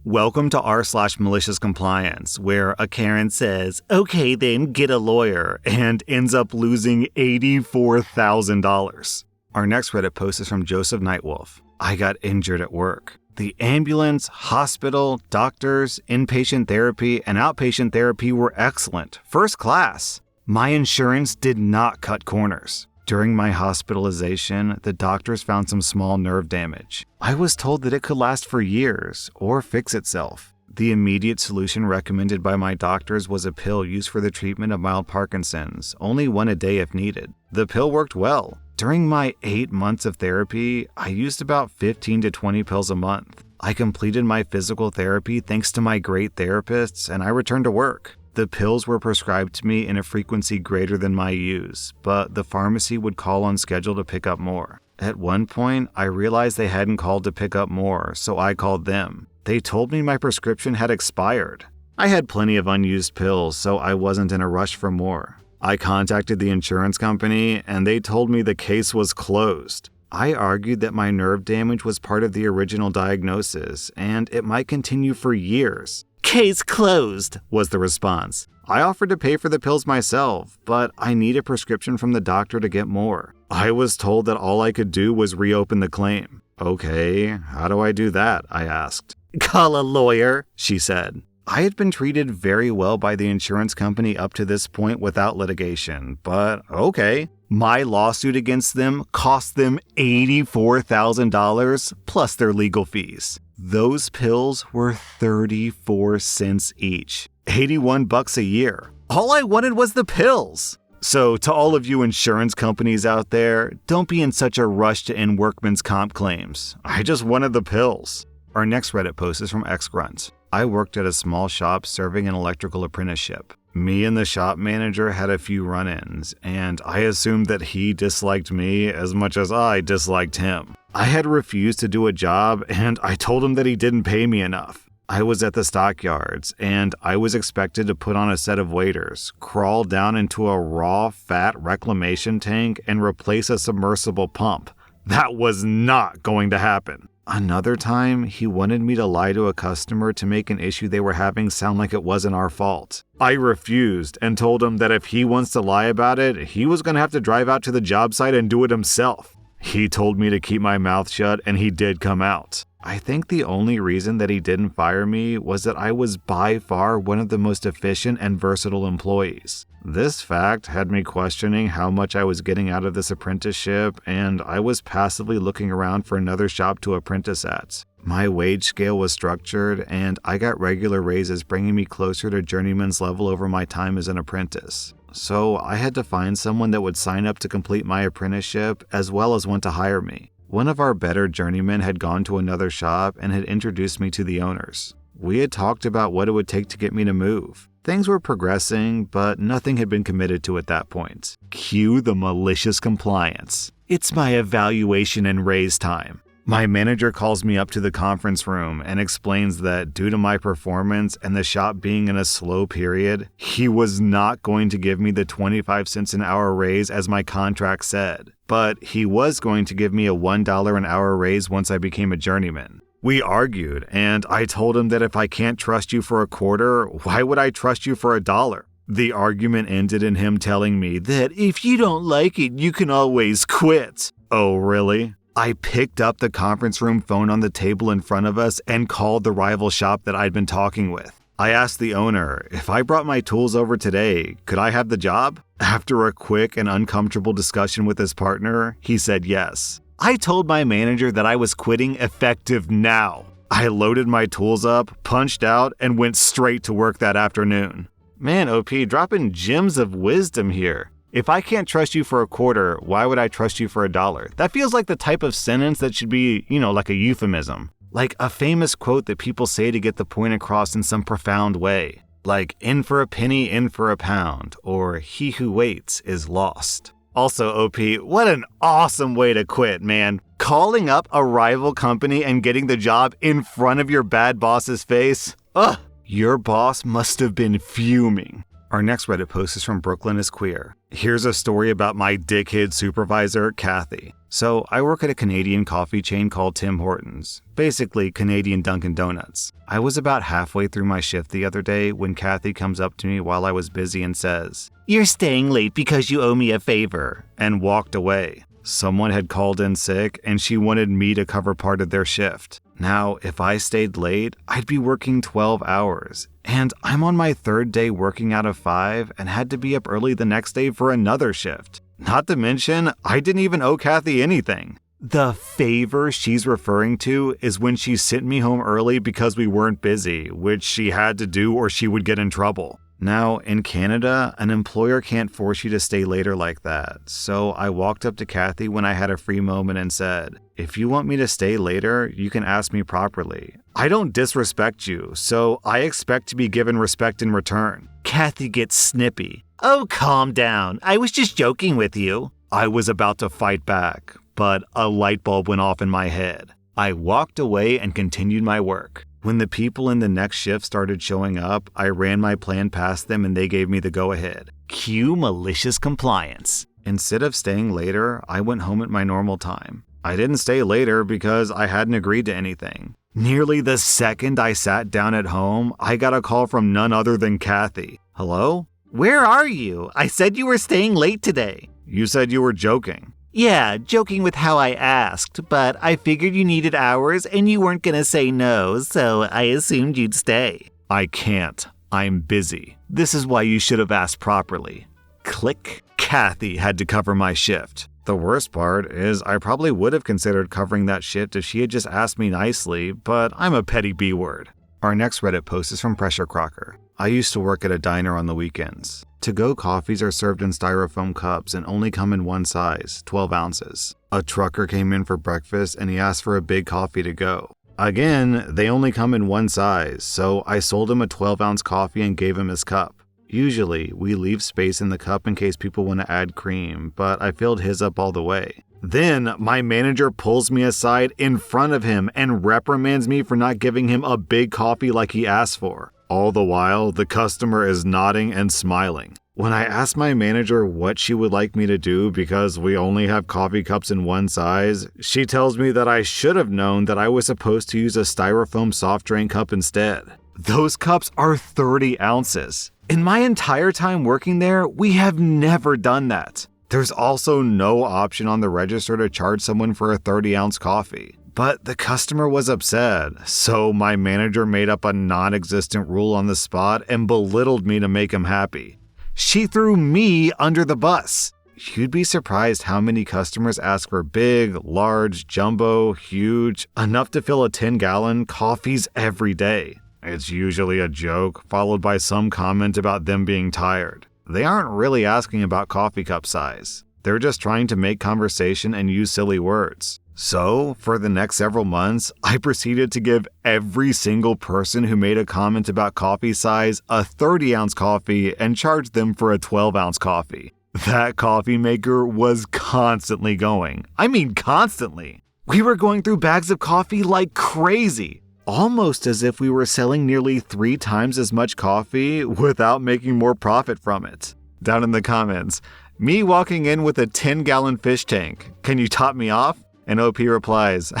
Welcome to r/Maliciouscompliance, where a Karen says, okay then, get a lawyer, and ends up losing $84,000. Our next Reddit post is from Joseph Nightwolf. I got injured at work. The ambulance, hospital, doctors, inpatient therapy, and outpatient therapy were excellent, first class. My insurance did not cut corners. During my hospitalization, the doctors found some small nerve damage. I was told that it could last for years or fix itself. The immediate solution recommended by my doctors was a pill used for the treatment of mild Parkinson's, only one a day if needed. The pill worked well. During my 8 months of therapy, I used about 15 to 20 pills a month. I completed my physical therapy thanks to my great therapists, and I returned to work. The pills were prescribed to me in a frequency greater than my use, but the pharmacy would call on schedule to pick up more. At one point, I realized they hadn't called to pick up more, so I called them. They told me my prescription had expired. I had plenty of unused pills, so I wasn't in a rush for more. I contacted the insurance company, and they told me the case was closed. I argued that my nerve damage was part of the original diagnosis, and it might continue for years. Case closed, was the response. I offered to pay for the pills myself, but I need a prescription from the doctor to get more. I was told that all I could do was reopen the claim. Okay, how do I do that? I asked. Call a lawyer, she said. I had been treated very well by the insurance company up to this point without litigation, but okay. My lawsuit against them cost them $84,000 plus their legal fees. Those pills were 34 cents each. $81 a year. All I wanted was the pills. So to all of you insurance companies out there, don't be in such a rush to end workman's comp claims. I just wanted the pills. Our next Reddit post is from XGrunt. I worked at a small shop serving an electrical apprenticeship. Me and the shop manager had a few run-ins, and I assumed that he disliked me as much as I disliked him. I had refused to do a job, and I told him that he didn't pay me enough. I was at the stockyards, and I was expected to put on a set of waders, crawl down into a raw, fat reclamation tank, and replace a submersible pump. That was not going to happen. Another time, he wanted me to lie to a customer to make an issue they were having sound like it wasn't our fault. I refused and told him that if he wants to lie about it, he was going to have to drive out to the job site and do it himself. He told me to keep my mouth shut, and he did come out. I think the only reason that he didn't fire me was that I was by far one of the most efficient and versatile employees. This fact had me questioning how much I was getting out of this apprenticeship, and I was passively looking around for another shop to apprentice at. My wage scale was structured, and I got regular raises bringing me closer to journeyman's level over my time as an apprentice. So I had to find someone that would sign up to complete my apprenticeship as well as want to hire me. One of our better journeymen had gone to another shop and had introduced me to the owners. We had talked about what it would take to get me to move. Things were progressing, but nothing had been committed to at that point. Cue the malicious compliance. It's my evaluation and raise time. My manager calls me up to the conference room and explains that due to my performance and the shop being in a slow period, he was not going to give me the 25 cents an hour raise as my contract said, but he was going to give me a $1 an hour raise once I became a journeyman. We argued, and I told him that if I can't trust you for a quarter, why would I trust you for $1? The argument ended in him telling me that if you don't like it, you can always quit. Oh, really? I picked up the conference room phone on the table in front of us and called the rival shop that I'd been talking with. I asked the owner, if I brought my tools over today, could I have the job? After a quick and uncomfortable discussion with his partner, he said yes. I told my manager that I was quitting effective now. I loaded my tools up, punched out, and went straight to work that afternoon. Man, OP, dropping gems of wisdom here. If I can't trust you for a quarter, why would I trust you for $1? That feels like the type of sentence that should be, like a euphemism. Like a famous quote that people say to get the point across in some profound way. Like, in for a penny, in for a pound, or he who waits is lost. Also, OP, what an awesome way to quit, man. Calling up a rival company and getting the job in front of your bad boss's face? Ugh, your boss must have been fuming. Our next Reddit post is from Brooklyn is Queer. Here's a story about my dickhead supervisor, Kathy. So I work at a Canadian coffee chain called Tim Hortons, basically Canadian Dunkin' Donuts. I was about halfway through my shift the other day when Kathy comes up to me while I was busy and says, "You're staying late because you owe me a favor," and walked away. Someone had called in sick and she wanted me to cover part of their shift. Now, if I stayed late, I'd be working 12 hours. And I'm on my third day working out of 5 and had to be up early the next day for another shift. Not to mention, I didn't even owe Kathy anything. The favor she's referring to is when she sent me home early because we weren't busy, which she had to do or she would get in trouble. Now, in Canada, an employer can't force you to stay later like that. So I walked up to Kathy when I had a free moment and said, "If you want me to stay later, you can ask me properly. I don't disrespect you, so I expect to be given respect in return." Kathy gets snippy. "Oh, calm down. I was just joking with you." I was about to fight back, but a light bulb went off in my head. I walked away and continued my work. When the people in the next shift started showing up, I ran my plan past them and they gave me the go-ahead. Cue malicious compliance. Instead of staying later, I went home at my normal time. I didn't stay later because I hadn't agreed to anything. Nearly the second I sat down at home, I got a call from none other than Kathy. "Hello? Where are you? I said you were staying late today." "You said you were joking." "Yeah, joking with how I asked, but I figured you needed hours and you weren't gonna say no, so I assumed you'd stay." "I can't. I'm busy. This is why you should have asked properly." Click. Kathy had to cover my shift. The worst part is I probably would have considered covering that shift if she had just asked me nicely, but I'm a petty B-word. Our next Reddit post is from Pressure Crocker. "I used to work at a diner on the weekends. To-go coffees are served in styrofoam cups and only come in one size, 12 ounces. A trucker came in for breakfast and he asked for a big coffee to go. Again, they only come in one size, so I sold him a 12-ounce coffee and gave him his cup. Usually, we leave space in the cup in case people want to add cream, but I filled his up all the way. Then, my manager pulls me aside in front of him and reprimands me for not giving him a big coffee like he asked for. All the while, the customer is nodding and smiling. When I asked my manager what she would like me to do because we only have coffee cups in one size, she tells me that I should have known that I was supposed to use a styrofoam soft drink cup instead. Those cups are 30 ounces. In my entire time working there, we have never done that. There's also no option on the register to charge someone for a 30-ounce coffee. But the customer was upset, so my manager made up a non-existent rule on the spot and belittled me to make him happy. She threw me under the bus. You'd be surprised how many customers ask for big, large, jumbo, huge, enough to fill a 10-gallon coffees every day. It's usually a joke, followed by some comment about them being tired. They aren't really asking about coffee cup size. They're just trying to make conversation and use silly words. So, for the next several months, I proceeded to give every single person who made a comment about coffee size a 30-ounce coffee and charge them for a 12-ounce coffee. That coffee maker was constantly going. I mean, constantly. We were going through bags of coffee like crazy. Almost as if we were selling nearly 3 times as much coffee without making more profit from it. Down in the comments, me walking in with a 10-gallon fish tank. Can you top me off? And OP replies,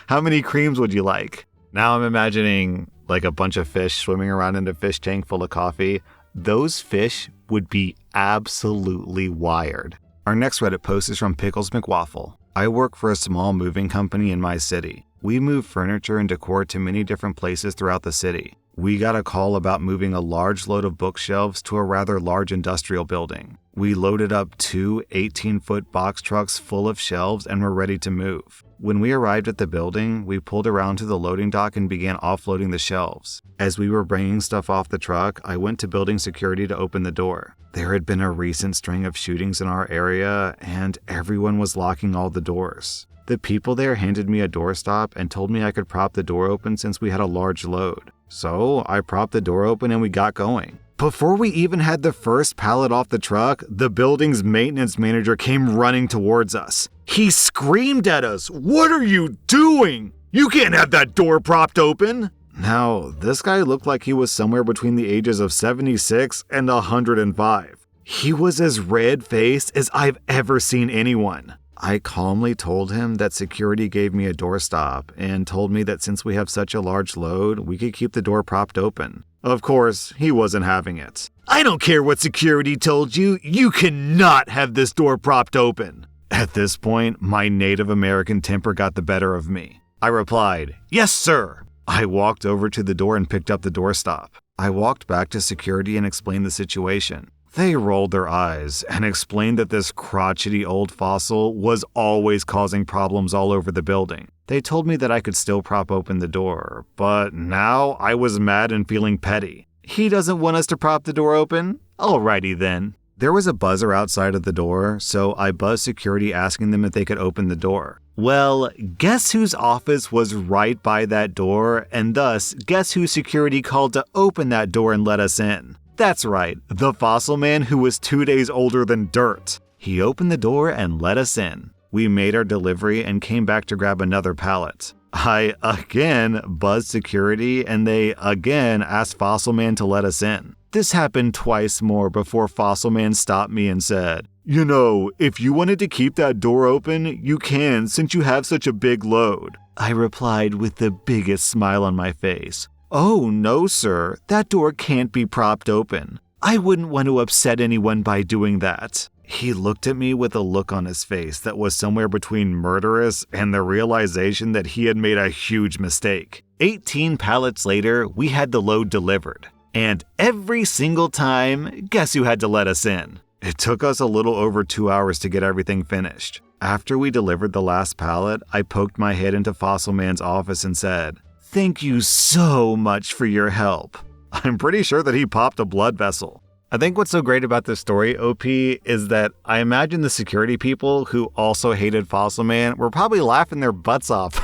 "How many creams would you like?" Now I'm imagining like a bunch of fish swimming around in a fish tank full of coffee. Those fish would be absolutely wired. Our next Reddit post is from Pickles McWaffle. "I work for a small moving company in my city. We move furniture and decor to many different places throughout the city. We got a call about moving a large load of bookshelves to a rather large industrial building. We loaded up 2 18-foot box trucks full of shelves and were ready to move. When we arrived at the building, we pulled around to the loading dock and began offloading the shelves. As we were bringing stuff off the truck, I went to building security to open the door. There had been a recent string of shootings in our area, and everyone was locking all the doors. The people there handed me a doorstop and told me I could prop the door open since we had a large load. So I propped the door open and we got going. Before we even had the first pallet off the truck, the building's maintenance manager came running towards us. He screamed at us, "What are you doing? You can't have that door propped open!" Now, this guy looked like he was somewhere between the ages of 76 and 105. He was as red-faced as I've ever seen anyone. I calmly told him that security gave me a doorstop and told me that since we have such a large load, we could keep the door propped open. Of course, he wasn't having it. "I don't care what security told you. You cannot have this door propped open." At this point, my Native American temper got the better of me. I replied, "Yes, sir." I walked over to the door and picked up the doorstop. I walked back to security and explained the situation. They rolled their eyes and explained that this crotchety old fossil was always causing problems all over the building. They told me that I could still prop open the door, but now I was mad and feeling petty. He doesn't want us to prop the door open? Alrighty then. There was a buzzer outside of the door, so I buzzed security asking them if they could open the door. Well, guess whose office was right by that door, and thus, guess who security called to open that door and let us in? That's right, the fossil man who was 2 days older than dirt. He opened the door and let us in. We made our delivery and came back to grab another pallet. I again buzzed security and they again asked Fossil Man to let us in. This happened twice more before Fossil Man stopped me and said, "You know, if you wanted to keep that door open, you can since you have such a big load." I replied with the biggest smile on my face. "Oh no, sir, that door can't be propped open. I wouldn't want to upset anyone by doing that." He looked at me with a look on his face that was somewhere between murderous and the realization that he had made a huge mistake. 18 pallets later, we had the load delivered. And every single time, guess who had to let us in? It took us a little over 2 hours to get everything finished. After we delivered the last pallet, I poked my head into Fossil Man's office and said, "Thank you so much for your help." I'm pretty sure that he popped a blood vessel. I think what's so great about this story, OP, is that I imagine the security people who also hated Fossil Man were probably laughing their butts off,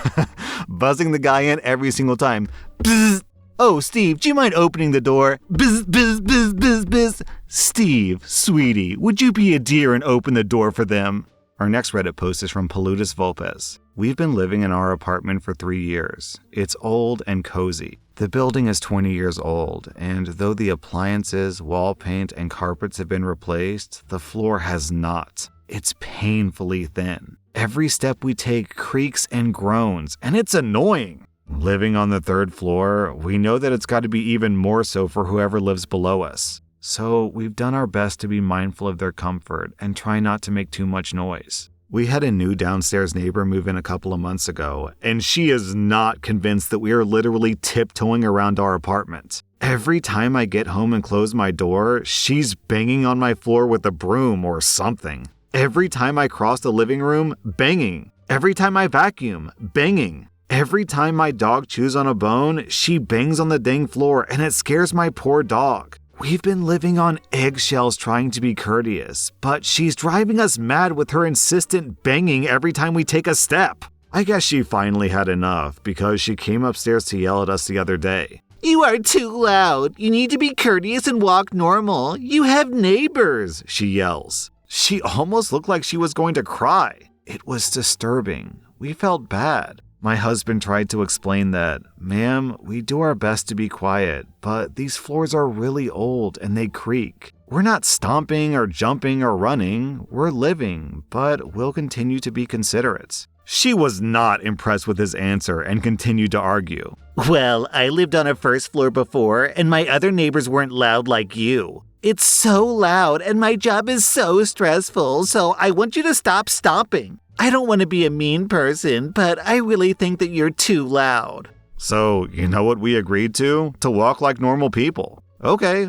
buzzing the guy in every single time. Bzz. "Oh, Steve, do you mind opening the door?" Bzz, bzz, bzz, bzz, bzz. "Steve, sweetie, would you be a dear and open the door for them?" Our next Reddit post is from Paludas Volpez. "We've been living in our apartment for 3 years. It's old and cozy. The building is 20 years old, and though the appliances, wall paint, and carpets have been replaced, the floor has not. It's painfully thin. Every step we take creaks and groans, and it's annoying. Living on the 3rd floor, we know that it's got to be even more so for whoever lives below us. So we've done our best to be mindful of their comfort and try not to make too much noise. We had a new downstairs neighbor move in a couple of months ago, and she is not convinced that we are literally tiptoeing around our apartment. Every time I get home and close my door, she's banging on my floor with a broom or something. Every time I cross the living room, banging. Every time I vacuum, banging. Every time my dog chews on a bone, she bangs on the dang floor, and it scares my poor dog. We've been living on eggshells trying to be courteous, but she's driving us mad with her insistent banging every time we take a step. I guess she finally had enough because she came upstairs to yell at us the other day. "You are too loud. You need to be courteous and walk normal. You have neighbors," she yells. She almost looked like she was going to cry. It was disturbing. We felt bad. My husband tried to explain that, "Ma'am, we do our best to be quiet, but these floors are really old and they creak. We're not stomping or jumping or running. We're living, but we'll continue to be considerate." She was not impressed with his answer and continued to argue. "Well, I lived on a 1st floor before, and my other neighbors weren't loud like you. It's so loud, and my job is so stressful, so I want you to stop stomping. I don't want to be a mean person, but I really think that you're too loud." So, you know what we agreed to? To walk like normal people. Okay,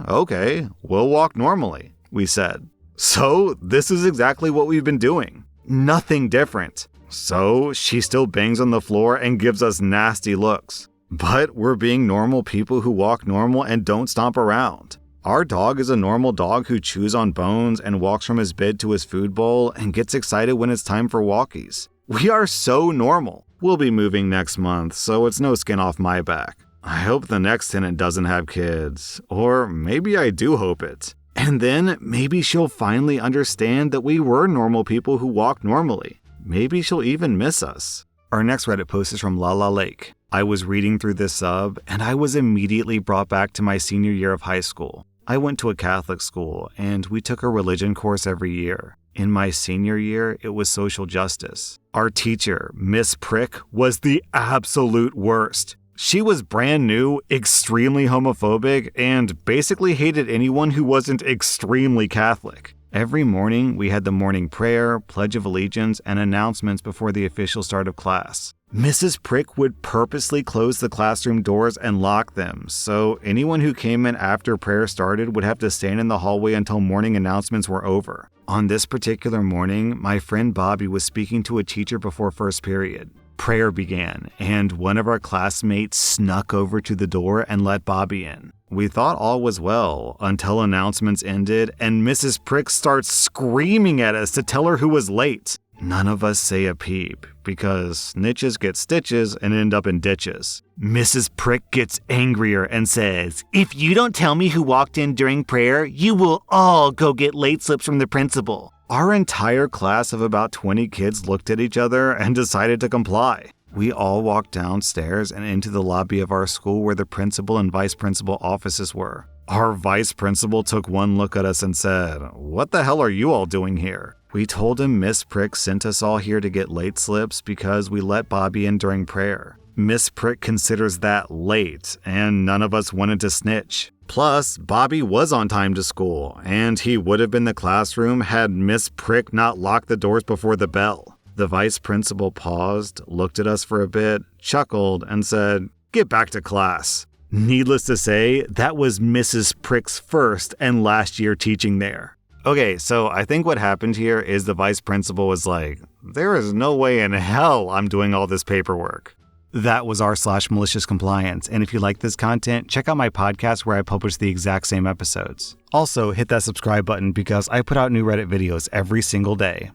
we'll walk normally, we said. So, this is exactly what we've been doing. Nothing different. So, she still bangs on the floor and gives us nasty looks. But we're being normal people who walk normal and don't stomp around. Our dog is a normal dog who chews on bones and walks from his bed to his food bowl and gets excited when it's time for walkies. We are so normal. We'll be moving next month, so it's no skin off my back. I hope the next tenant doesn't have kids. Or maybe I do hope it. And then maybe she'll finally understand that we were normal people who walk normally. Maybe she'll even miss us. Our next Reddit post is from Lala Lake. I was reading through this sub, and I was immediately brought back to my senior year of high school. I went to a Catholic school, and we took a religion course every year. In my senior year, it was social justice. Our teacher, Miss Prick, was the absolute worst. She was brand new, extremely homophobic, and basically hated anyone who wasn't extremely Catholic. Every morning, we had the morning prayer, Pledge of Allegiance, and announcements before the official start of class. Mrs. Prick would purposely close the classroom doors and lock them, so anyone who came in after prayer started would have to stand in the hallway until morning announcements were over. On this particular morning, my friend Bobby was speaking to a teacher before first period. Prayer began, and one of our classmates snuck over to the door and let Bobby in. We thought all was well until announcements ended and Mrs. Prick starts screaming at us to tell her who was late. None of us say a peep, because snitches get stitches and end up in ditches. Mrs. Prick gets angrier and says, "If you don't tell me who walked in during prayer, you will all go get late slips from the principal." Our entire class of about 20 kids looked at each other and decided to comply. We all walked downstairs and into the lobby of our school where the principal and vice principal offices were. Our vice principal took one look at us and said, "What the hell are you all doing here?" We told him Miss Prick sent us all here to get late slips because we let Bobby in during prayer. Miss Prick considers that late, and none of us wanted to snitch. Plus, Bobby was on time to school, and he would have been in the classroom had Miss Prick not locked the doors before the bell. The vice principal paused, looked at us for a bit, chuckled, and said, "Get back to class." Needless to say, that was Mrs. Prick's first and last year teaching there. Okay, so I think what happened here is the vice principal was like, "There is no way in hell I'm doing all this paperwork." That was rSlash Maliciouscompliance, and if you like this content, check out my podcast where I publish the exact same episodes. Also, hit that subscribe button because I put out new Reddit videos every single day.